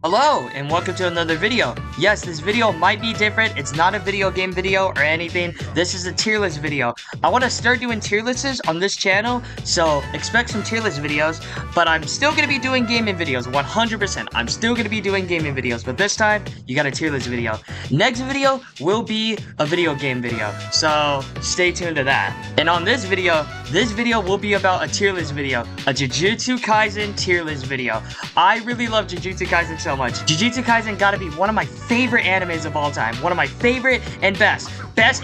Hello, and welcome to another video. Yes, this video might be different. It's not a video game video or anything. This is a tier list video. I want to start doing tier lists on this channel, so expect some tier list videos, but I'm still going to be doing gaming videos, 100%. I'm still going to be doing gaming videos, but this time, you got a tier list video. Next video will be a video game video, so stay tuned to that. And on this video will be about a tier list video, a Jujutsu Kaisen tier list video. I really love Jujutsu Kaisen so much. Jujutsu Kaisen gotta be one of my favorite animes of all time. One of my favorite and best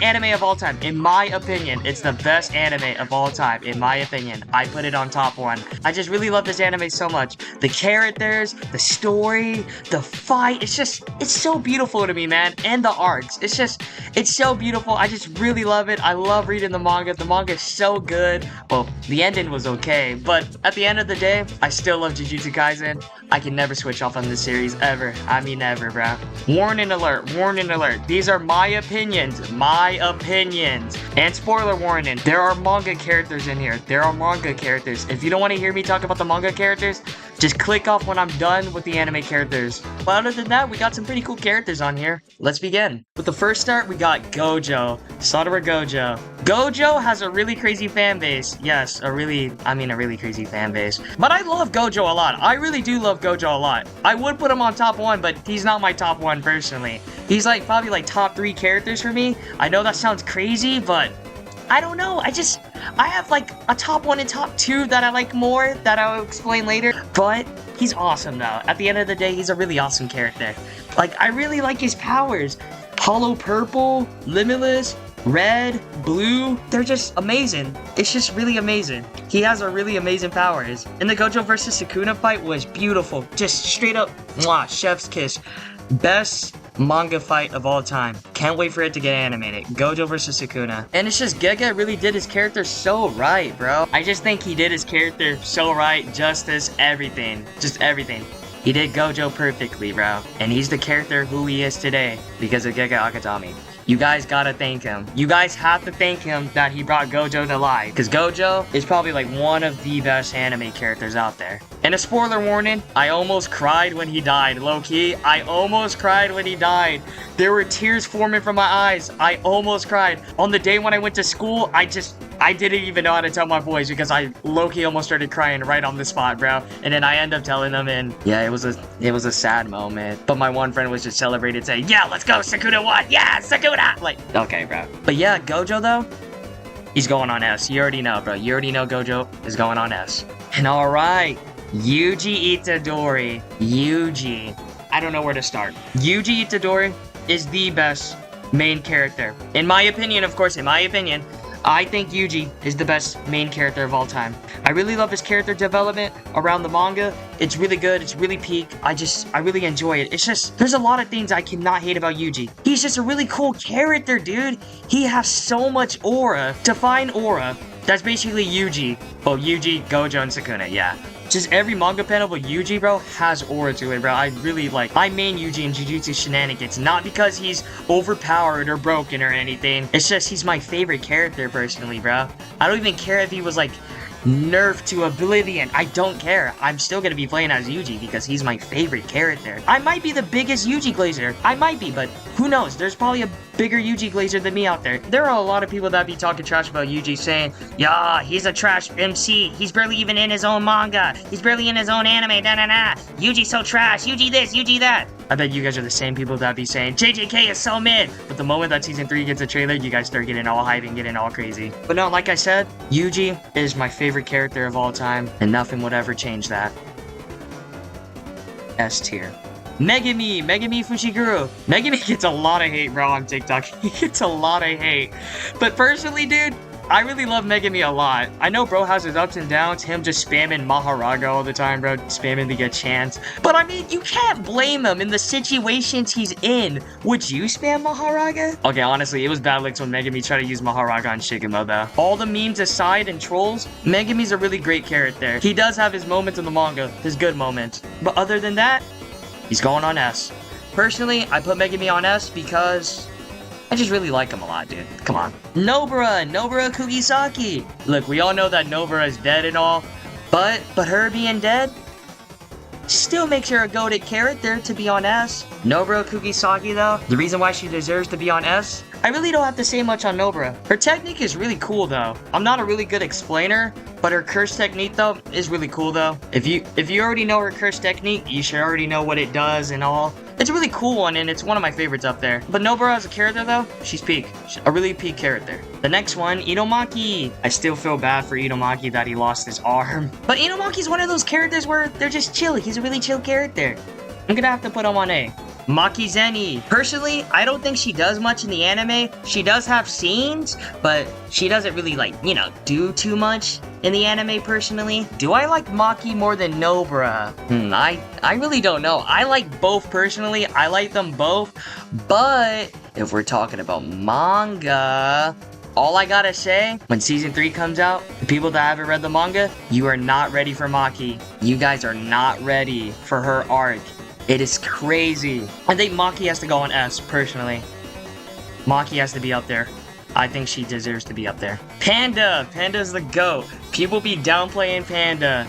anime of all time. In my opinion, it's the best anime of all time. In my opinion, I put it on top one. I just really love this anime so much. The characters, the story, the fight, it's so beautiful to me, man. And the arcs, it's so beautiful. I just really love it. I love reading the manga. The manga is so good. Well, the ending was okay, but at the end of the day, I still love Jujutsu Kaisen. I can never switch off on this series, ever. I mean, ever, bro. Warning alert, warning alert. These are my opinions. And spoiler warning, there are manga characters in here. There are manga characters. If you don't want to hear me talk about the manga characters, just click off when I'm done with the anime characters. But other than that, we got some pretty cool characters on here. Let's begin. With the first start, we got Gojo. Satoru Gojo. Gojo has a really crazy fan base. Yes, a really crazy fan base. But I love Gojo a lot. I really do love Gojo a lot. I would put him on top one, but he's not my top one personally. He's probably top 3 characters for me. I know that sounds crazy, but I don't know. I have a top 1 and top 2 that I like more that I'll explain later. But he's awesome though. At the end of the day, he's a really awesome character. I really like his powers. Hollow Purple, Limitless, Red, Blue, they're just amazing. It's just really amazing. He has a really amazing powers. And the Gojo versus Sukuna fight was beautiful. Just straight up, mwah, chef's kiss. Best manga fight of all time. Can't wait for it to get animated. Gojo versus Sukuna. And it's just Gege really did his character so right, bro. I just think he did his character so right. Justice, everything. Just everything. He did Gojo perfectly, bro. And he's the character who he is today because of Gege Akutami. You guys gotta thank him. You guys have to thank him that he brought Gojo to life. Because Gojo is probably one of the best anime characters out there. And a spoiler warning, I almost cried when he died. Low-key, I almost cried when he died. There were tears forming from my eyes. I almost cried. On the day when I went to school, I didn't even know how to tell my boys because I low-key almost started crying right on the spot, bro. And then I end up telling them, and yeah, it was a sad moment. But my one friend was just celebrating, saying, yeah, let's go, Sukuna won! Yeah, Sukuna! Okay, bro. But yeah, Gojo, though, he's going on S. You already know, bro. You already know Gojo is going on S. And alright, Yuji Itadori. Yuji. I don't know where to start. Yuji Itadori is the best main character. In my opinion, of course, in my opinion, I think Yuji is the best main character of all time. I really love his character development around the manga. It's really good. It's really peak. I really enjoy it. It's just, there's a lot of things I cannot hate about Yuji. He's just a really cool character, dude. He has so much aura. To find aura, that's basically Yuji. Well, Yuji, Gojo, and Sukuna, yeah. Just every manga panel with Yuji, bro, has aura to it, bro. I main Yuji in Jujutsu Shenanigans. Not because he's overpowered or broken or anything. It's just he's my favorite character, personally, bro. I don't even care if he was, nerfed to oblivion. I don't care. I'm still gonna be playing as Yuji because he's my favorite character. I might be the biggest Yuji glazer. I might be, but who knows? There's probably a bigger Yuji glazer than me out there. There are a lot of people that be talking trash about Yuji, saying, yeah, he's a trash MC. He's barely even in his own manga. He's barely in his own anime. Da-na-na. Yuji's so trash. Yuji this, Yuji that. I bet you guys are the same people that be saying, JJK is so mid. But the moment that season 3 gets a trailer, you guys start getting all hype and getting all crazy. But no, like I said, Yuji is my favorite character of all time, and nothing would ever change that. S tier. Megumi Fushiguro. Megumi gets a lot of hate, bro, on TikTok. He gets a lot of hate. But personally, dude, I really love Megumi a lot. I know bro has his ups and downs, him just spamming Maharaga all the time, bro, spamming to get chance. But I mean, you can't blame him in the situations he's in. Would you spam Maharaga? Okay, honestly, it was bad licks when Megumi tried to use Maharaga on Shigemo, though. All the memes aside and trolls, Megumi's a really great character. He does have his moments in the manga, his good moments. But other than that, he's going on S. Personally, I put Megumi on S because I just really like him a lot, dude. Come on. Nobara Kugisaki. Look, we all know that Nobara is dead and all, but her being dead, still makes her a goated character to be on S. Nobara Kugisaki though, the reason why she deserves to be on S, I really don't have to say much on Nobara. Her technique is really cool though. I'm not a really good explainer, but her curse technique though is really cool though. If you already know her curse technique, you should already know what it does and all. It's a really cool one and it's one of my favorites up there. But Nobara as a character though, she's peak. She's a really peak character. The next one, Inomaki. I still feel bad for Inomaki that he lost his arm. But Inomaki's one of those characters where they're just chill. He's a really chill character. I'm gonna have to put him on A. Maki Zeni. Personally, I don't think she does much in the anime. She does have scenes, but she doesn't really do too much in the anime personally. Do I like Maki more than Nobara? I really don't know. I like both personally. I like them both. But if we're talking about manga, all I gotta say, when season 3 comes out, the people that haven't read the manga, you are not ready for Maki. You guys are not ready for her arc. It is crazy. I think Maki has to go on S, personally. Maki has to be up there. I think she deserves to be up there. Panda! Panda's the GOAT. People be downplaying Panda.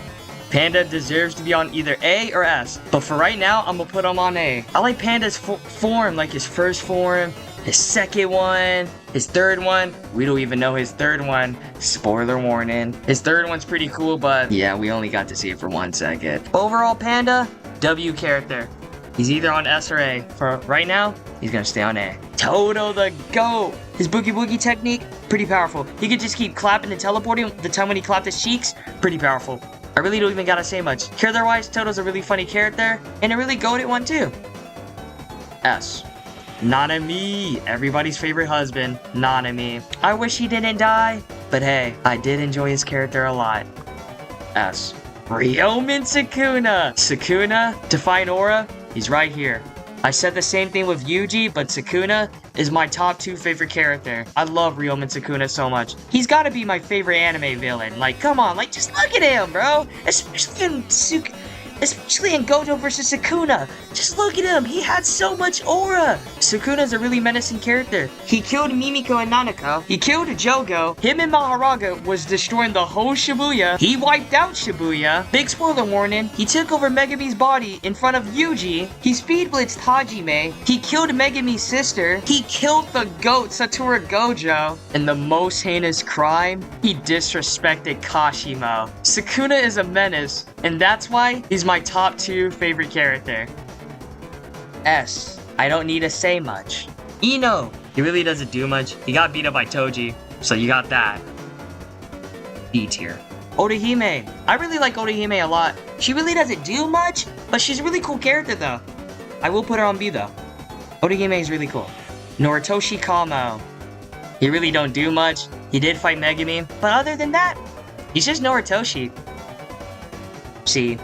Panda deserves to be on either A or S. But for right now, I'm gonna put him on A. I like Panda's form, like his first form, his second one, his third one. We don't even know his third one. Spoiler warning. His third one's pretty cool, but yeah, we only got to see it for 1 second. Overall, Panda, W character. He's either on S or A. For right now, he's gonna stay on A. Toto the GOAT. His boogie boogie technique, pretty powerful. He could just keep clapping and teleporting. The time when he clapped his cheeks, pretty powerful. I really don't even gotta say much. Character-wise, Toto's a really funny character, and a really goated one too. S. Nanami, everybody's favorite husband, Nanami. I wish he didn't die, but hey, I did enjoy his character a lot. S. Ryomen Sukuna. Sukuna, Define Aura, he's right here. I said the same thing with Yuji, but Sukuna is my top 2 favorite character. I love Ryomen Sukuna so much. He's gotta be my favorite anime villain. Like, come on, like, just look at him, bro. Especially in Gojo vs. Sukuna. Just look at him. He had so much aura. Sukuna's a really menacing character. He killed Mimiko and Nanako. He killed Jogo. Him and Maharaga was destroying the whole Shibuya. He wiped out Shibuya. Big spoiler warning. He took over Megami's body in front of Yuji. He speed blitzed Hajime. He killed Megami's sister. He killed the GOAT Satoru Gojo. And the most heinous crime, he disrespected Kashimo. Sukuna is a menace, and that's why he's my top 2 favorite character. S. I don't need to say much. Ino. He really doesn't do much. He got beat up by Toji, so you got that. B tier. Orihime. I really like Orihime a lot. She really doesn't do much, but she's a really cool character though. I will put her on B though. Orihime is really cool. Noritoshi Kamo. He really don't do much. He did fight Megami, but other than that, he's just Noritoshi. C.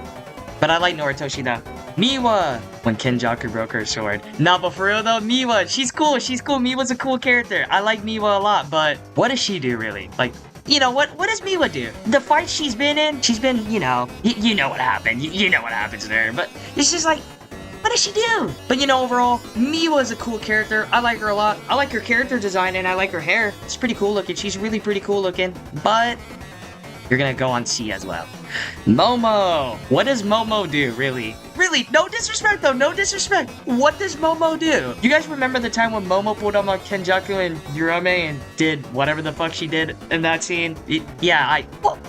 But I like Noritoshi though. Miwa! When Kenjaku broke her sword. Nah, but for real though, Miwa, she's cool. She's cool. Miwa's a cool character. I like Miwa a lot, but what does she do really? Like, you know, what does Miwa do? The fight she's been in, you know what happened. You know what happens there. But it's just like, what does she do? But you know, overall, Miwa is a cool character. I like her a lot. I like her character design and I like her hair. It's pretty cool looking. She's really pretty cool looking. But you're gonna go on C as well. Momo! What does Momo do, really? Really, no disrespect though, no disrespect. What does Momo do? You guys remember the time when Momo pulled on Kenjaku and Yurame and did whatever the fuck she did in that scene?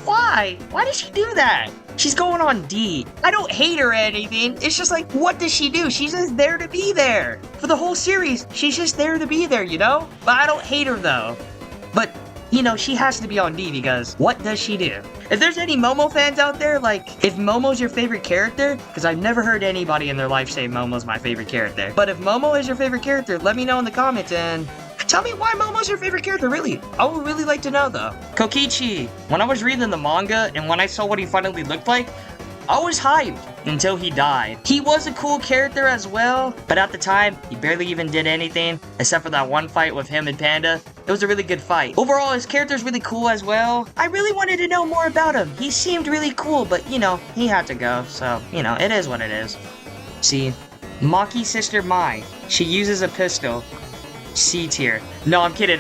Why? Why did she do that? She's going on D. I don't hate her or anything. It's just like, what does she do? She's just there to be there. For the whole series, she's just there to be there, you know? But I don't hate her though. But you know, she has to be on D because what does she do? If there's any Momo fans out there, like, if Momo's your favorite character, because I've never heard anybody in their life say Momo's my favorite character. But if Momo is your favorite character, let me know in the comments and tell me why Momo's your favorite character, really. I would really like to know, though. Kokichi. When I was reading the manga and when I saw what he finally looked like, I was hyped until he died. He was a cool character as well, but at the time, he barely even did anything except for that one fight with him and Panda. It was a really good fight. Overall, his character's really cool as well. I really wanted to know more about him. He seemed really cool, but you know, he had to go, so you know, it is what it is. See, Maki's sister Mai, she uses a pistol. C tier. No, I'm kidding.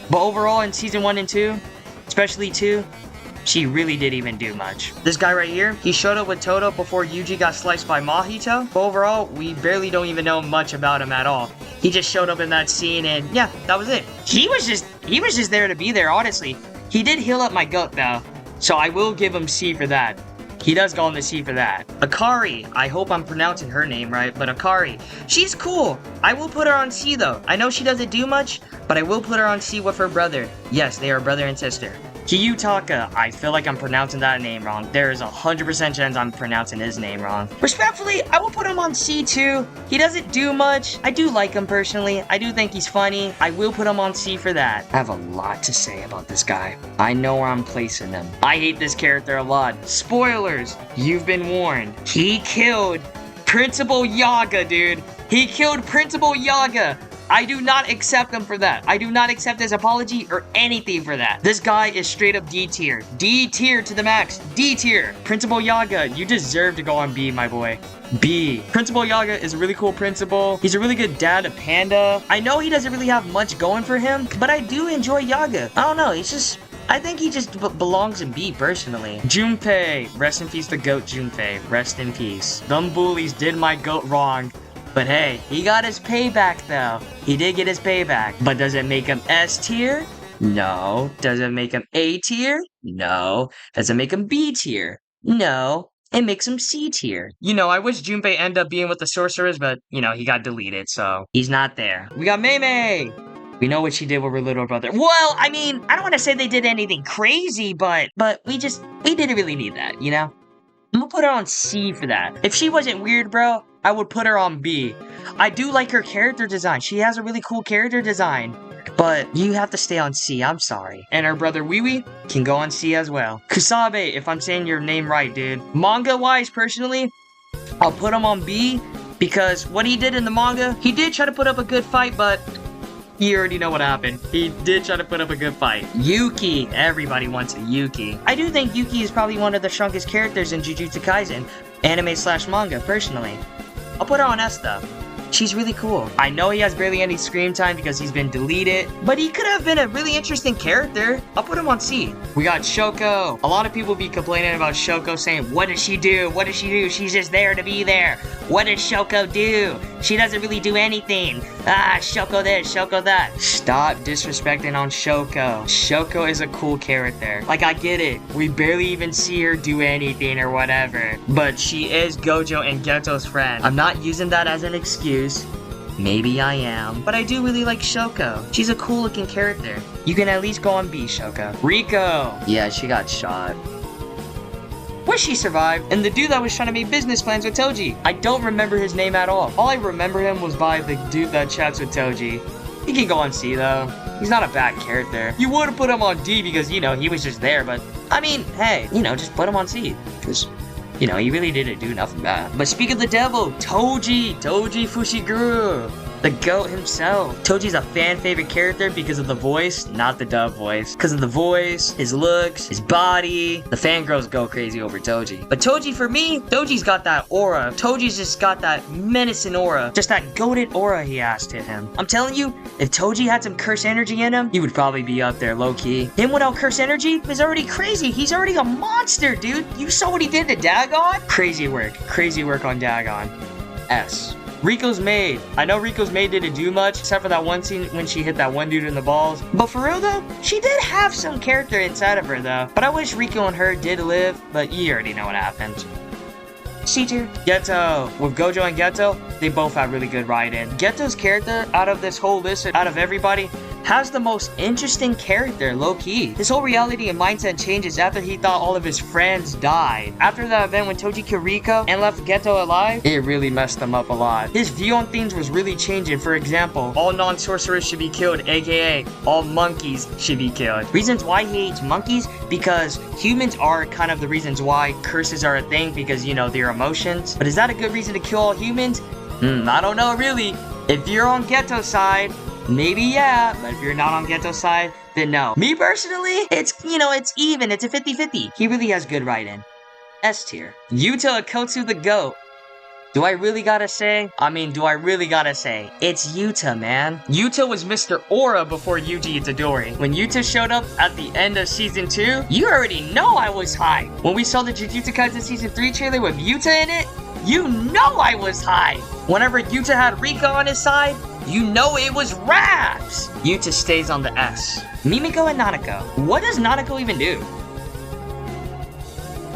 But overall, in season 1 and 2, especially 2, She really didn't even do much. This guy right here, he showed up with Toto before Yuji got sliced by Mahito. But overall, we barely don't even know much about him at all. He just showed up in that scene and yeah, that was it. He was just there to be there, honestly. He did heal up my goat though. So I will give him C for that. He does go on the C for that. Akari, I hope I'm pronouncing her name right, but Akari, she's cool. I will put her on C though. I know she doesn't do much, but I will put her on C with her brother. Yes, they are brother and sister. Kiyutaka, I feel like I'm pronouncing that name wrong. There is 100% chance I'm pronouncing his name wrong. Respectfully, I will put him on C too. He doesn't do much. I do like him personally. I do think he's funny. I will put him on C for that. I have a lot to say about this guy. I know where I'm placing him. I hate this character a lot. Spoilers, you've been warned. He killed Principal Yaga, dude. He killed Principal Yaga. I do not accept him for that. I do not accept his apology or anything for that. This guy is straight up D tier. D tier to the max. D tier. Principal Yaga, you deserve to go on B, my boy. B. Principal Yaga is a really cool principal. He's a really good dad to Panda. I know he doesn't really have much going for him, but I do enjoy Yaga. I don't know, he's just... I think he just belongs in B, personally. Junpei. Rest in peace to GOAT Junpei. Rest in peace. Them bullies did my GOAT wrong. But hey, he got his payback though. He did get his payback. But does it make him S tier? No. Does it make him A tier? No. Does it him B tier? No. It makes him C tier. You know, I wish Junpei ended up being with the sorcerers, but, you know, he got deleted, so he's not there. We got Mei. We know what she did with her little brother. Well, I mean, I don't want to say they did anything crazy, but we didn't really need that, you know? I'm gonna put her on C for that. If she wasn't weird, bro, I would put her on B. I do like her character design. She has a really cool character design. But you have to stay on C, I'm sorry. And her brother Wiwi can go on C as well. Kusabe, if I'm saying your name right, dude. Manga-wise, personally, I'll put him on B because what he did in the manga, he did try to put up a good fight, but you already know what happened. He did try to put up a good fight. Yuki. Everybody wants a Yuki. I do think Yuki is probably one of the strongest characters in Jujutsu Kaisen, anime/manga, personally. I'll put her on S though. She's really cool. I know he has barely any screen time because he's been deleted, but he could have been a really interesting character. I'll put him on C. We got Shoko. A lot of people be complaining about Shoko saying, what does she do? What does she do? She's just there to be there. What does Shoko do? She doesn't really do anything. Ah, Shoko this, Shoko that. Stop disrespecting on Shoko. Shoko is a cool character. Like, I get it. We barely even see her do anything or whatever. But she is Gojo and Geto's friend. I'm not using that as an excuse. Maybe I am, but I do really like Shoko. She's a cool looking character. You can at least go on B, Shoko. Riko. Yeah, she got shot. Well, she survived, and the dude that was trying to make business plans with Toji. I don't remember his name at all. All I remember him was by the dude that chats with Toji. He can go on C though. He's not a bad character. You would have put him on D because, you know, he was just there, but I mean, hey, you know, just put him on C. Because, you know, he really didn't do nothing bad. But speak of the devil, Toji Fushiguro. The GOAT himself. Toji's a fan favorite character because of the voice, not the dub voice. Because of the voice, his looks, his body. The fangirls go crazy over Toji. But Toji, for me, Toji's got that aura. Toji's just got that menacing aura. Just that goated aura he has to him. I'm telling you, if Toji had some curse energy in him, he would probably be up there low-key. Him without curse energy is already crazy. He's already a monster, dude. You saw what he did to Dagon? Crazy work. Crazy work on Dagon. S. Riko's maid. I know Riko's maid didn't do much, except for that one scene when she hit that one dude in the balls. But for real though, she did have some character inside of her though. But I wish Riko and her did live, but you already know what happened. C tier. Geto. With Gojo and Geto, they both have really good write-in. Geto's character, out of this whole list, out of everybody, has the most interesting character, low-key. His whole reality and mindset changes after he thought all of his friends died. After the event when Toji killed Riko and left Geto alive, it really messed him up a lot. His view on things was really changing. For example, all non-sorcerers should be killed, aka all monkeys should be killed. Reasons why he hates monkeys? Because humans are kind of the reasons why curses are a thing, because, you know, their emotions. But is that a good reason to kill all humans? I don't know, really. If you're on Geto's side, maybe yeah, but if you're not on Geto's side, then no. Me personally, it's, you know, it's even. It's a 50-50. He really has good writing. S tier. Yuta Akotsu the GOAT. Do I really gotta say? It's Yuta, man. Yuta was Mr. Aura before Yuji Itadori. When Yuta showed up at the end of Season 2, you already know I was hyped. When we saw the Jujutsu Kaisen Season 3 trailer with Yuta in it, you know I was hyped. Whenever Yuta had Rika on his side, you know it was raps. Yuta stays on the S. Mimiko and Nanako. What does Nanako even do?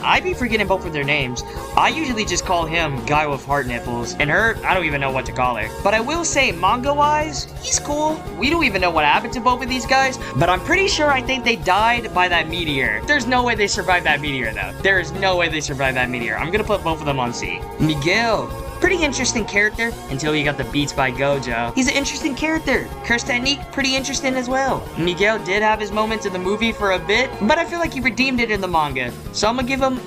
I be forgetting both of their names. I usually just call him Guy with Heart Nipples, and her, I don't even know what to call her. But I will say, manga-wise, he's cool. We don't even know what happened to both of these guys, but I'm pretty sure I think they died by that meteor. There's no way they survived that meteor, though. There is no way they survived that meteor. I'm gonna put both of them on C. Miguel. Pretty interesting character until he got the beats by Gojo. He's an interesting character. Curse technique, pretty interesting as well. Miguel did have his moments in the movie for a bit, but I feel like he redeemed it in the manga. So I'm gonna give him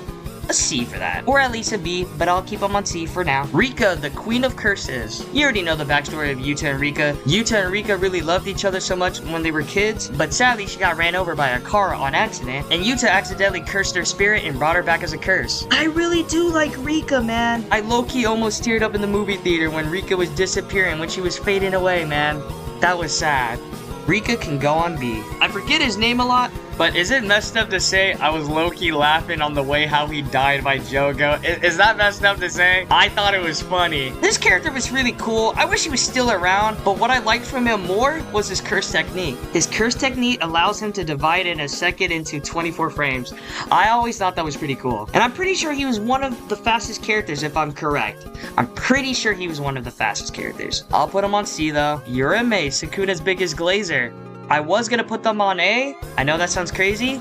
a C for that. Or at least a B, but I'll keep him on C for now. Rika, the Queen of Curses. You already know the backstory of Yuta and Rika. Yuta and Rika really loved each other so much when they were kids, but sadly she got ran over by a car on accident, and Yuta accidentally cursed her spirit and brought her back as a curse. I really do like Rika, man. I low-key almost teared up in the movie theater when Rika was disappearing, when she was fading away, man. That was sad. Rika can go on B. I forget his name a lot, but is it messed up to say I was low-key laughing on the way how he died by Jogo? Is that messed up to say? I thought it was funny. This character was really cool. I wish he was still around, but what I liked from him more was his curse technique. His curse technique allows him to divide in a second into 24 frames. I always thought that was pretty cool. And I'm pretty sure he was one of the fastest characters if I'm correct. I'm pretty sure he was one of the fastest characters. I'll put him on C though. Urame, Sukuna's biggest glazer. I was gonna put them on A. I know that sounds crazy,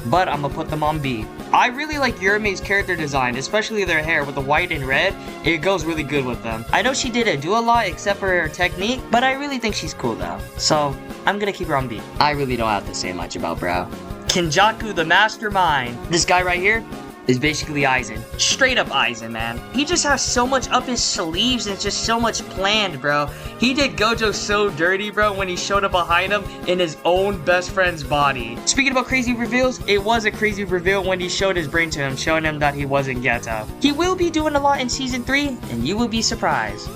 but I'm gonna put them on B. I really like Urame's character design, especially their hair with the white and red. It goes really good with them. I know she didn't do a lot except for her technique, but I really think she's cool though. So I'm gonna keep her on B. I really don't have to say much about Bro. Kinjaku, the mastermind. This guy right here is basically Aizen. Straight up Aizen, man. He just has so much up his sleeves and just so much planned, bro. He did Gojo so dirty, bro, when he showed up behind him in his own best friend's body. Speaking about crazy reveals, it was a crazy reveal when he showed his brain to him, showing him that he wasn't Geto. He will be doing a lot in Season 3, and you will be surprised.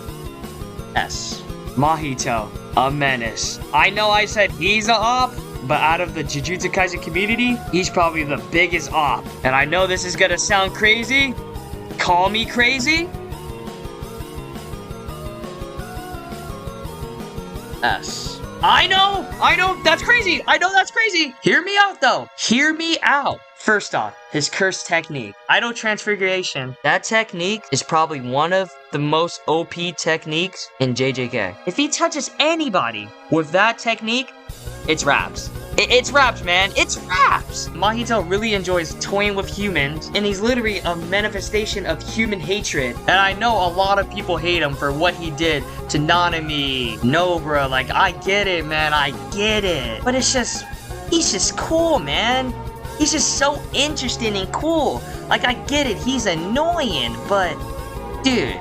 S. Mahito, a menace. I know I said he's a op, but out of the Jujutsu Kaisen community, he's probably the biggest op. And I know this is gonna sound crazy. Call me crazy. S. I know, that's crazy. I know that's crazy. Hear me out though. Hear me out. First off, his curse technique. Idol Transfiguration. That technique is probably one of the most OP techniques in JJK. If he touches anybody with that technique, it's raps. It's raps, man. It's raps! Mahito really enjoys toying with humans, and he's literally a manifestation of human hatred. And I know a lot of people hate him for what he did to Nanami. No, bro, like, I get it, man. I get it. But it's just, he's just cool, man. He's just so interesting and cool. Like, I get it. He's annoying, but, dude,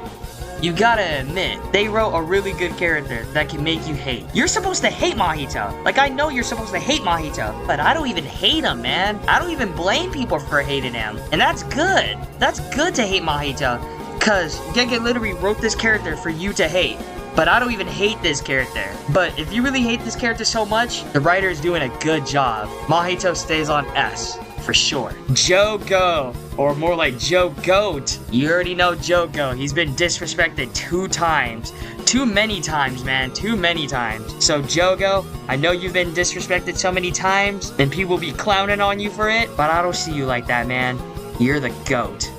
you gotta admit, they wrote a really good character that can make you hate. You're supposed to hate Mahito. Like, I know you're supposed to hate Mahito, but I don't even hate him, man. I don't even blame people for hating him. And that's good. That's good to hate Mahito, because Gege literally wrote this character for you to hate. But I don't even hate this character. But if you really hate this character so much, the writer is doing a good job. Mahito stays on S. For sure. Jogo, or more like Joe Goat. You already know Jogo. He's been disrespected 2 times. Too many times, man. Too many times. So Jogo, I know you've been disrespected so many times, and people be clowning on you for it, but I don't see you like that, man. You're the GOAT.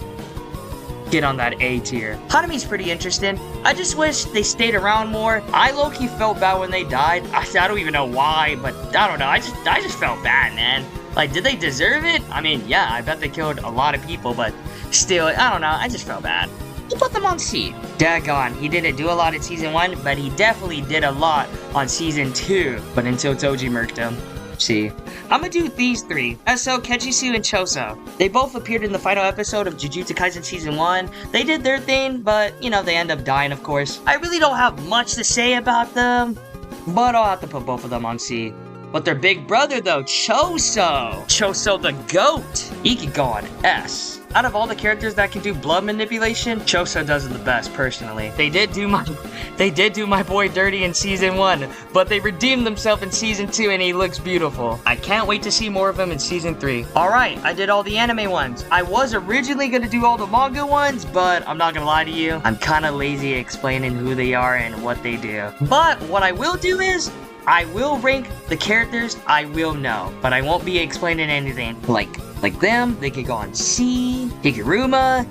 Get on that A tier. Hanami's pretty interesting. I just wish they stayed around more. I low-key felt bad when they died. I don't even know why, but I don't know. I just felt bad, man. Like, did they deserve it? I mean, yeah, I bet they killed a lot of people, but still, I don't know. I just felt bad. You put them on C. Dagon, he didn't do a lot in Season 1, but he definitely did a lot on Season 2. But until Toji murked him. C. I'm gonna do these 3. Eso, Kechisu, and Choso. They both appeared in the final episode of Jujutsu Kaisen Season 1. They did their thing, but, you know, they end up dying, of course. I really don't have much to say about them, but I'll have to put both of them on C. But their big brother, though, Choso. Choso the GOAT. He could go on S. out of all the characters that can do blood manipulation, Choso does it the best, personally. They did do my boy dirty in season 1, but they redeemed themselves in season 2 and he looks beautiful. I can't wait to see more of him in season 3. Alright, I did all the anime ones. I was originally gonna do all the manga ones, but I'm not gonna lie to you, I'm kinda lazy explaining who they are and what they do. But what I will do is, I will rank the characters I will know, but I won't be explaining anything. Like them, they could go on C. Higuruma,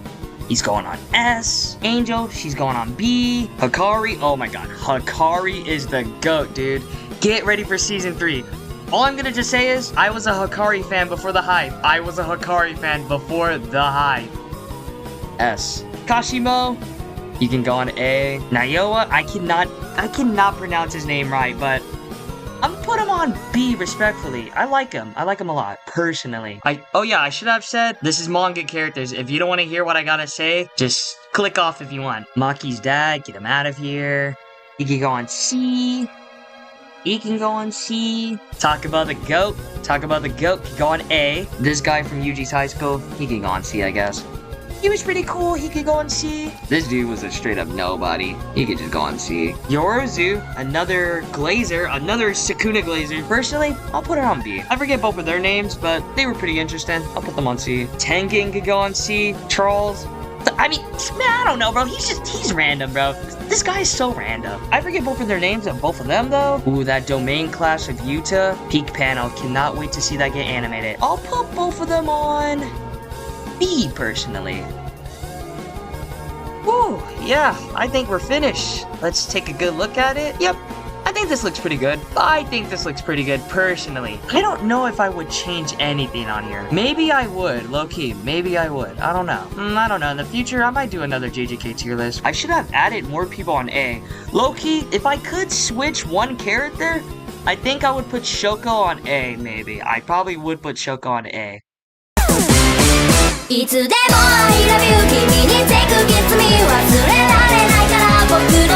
he's going on S. Angel, she's going on B. Hikari, oh my god, Hikari is the GOAT, dude. Get ready for season 3. All I'm gonna just say is, I was a Hikari fan before the hype. I was a Hikari fan before the hype. S. Kashimo, you can go on A. Naoya, I cannot pronounce his name right, but I'm gonna put him on B respectfully. I like him a lot, personally. Oh yeah, I should have said, this is manga characters. If you don't want to hear what I gotta say, just click off if you want. Maki's dad, get him out of here. He can go on C. He can go on C. Talk about the GOAT. Can go on A. This guy from Yuji's high school, he can go on C, I guess. He was pretty cool, he could go on C. This dude was a straight up nobody. He could just go on C. Yorozu, another Glazer, another Sukuna Glazer. Personally, I'll put her on B. I forget both of their names, but they were pretty interesting. I'll put them on C. Tengen could go on C. Charles. I mean, man, I don't know, bro. He's random, bro. This guy is so random. I forget both of their names and both of them, though. Ooh, that domain clash of Yuta. Peak panel. Cannot wait to see that get animated. I'll put both of them on B, personally. Woo, yeah, I think we're finished. Let's take a good look at it. Yep, I think this looks pretty good. I think this looks pretty good, personally. I don't know if I would change anything on here. Maybe I would, low-key. Maybe I would. I don't know. I don't know. In the future, I might do another JJK tier list. I should have added more people on A. Low-key, if I could switch one character, I think I would put Shoko on A, maybe. I probably would put Shoko on A. いつでも I love you 君に take kiss me 忘れられないから僕の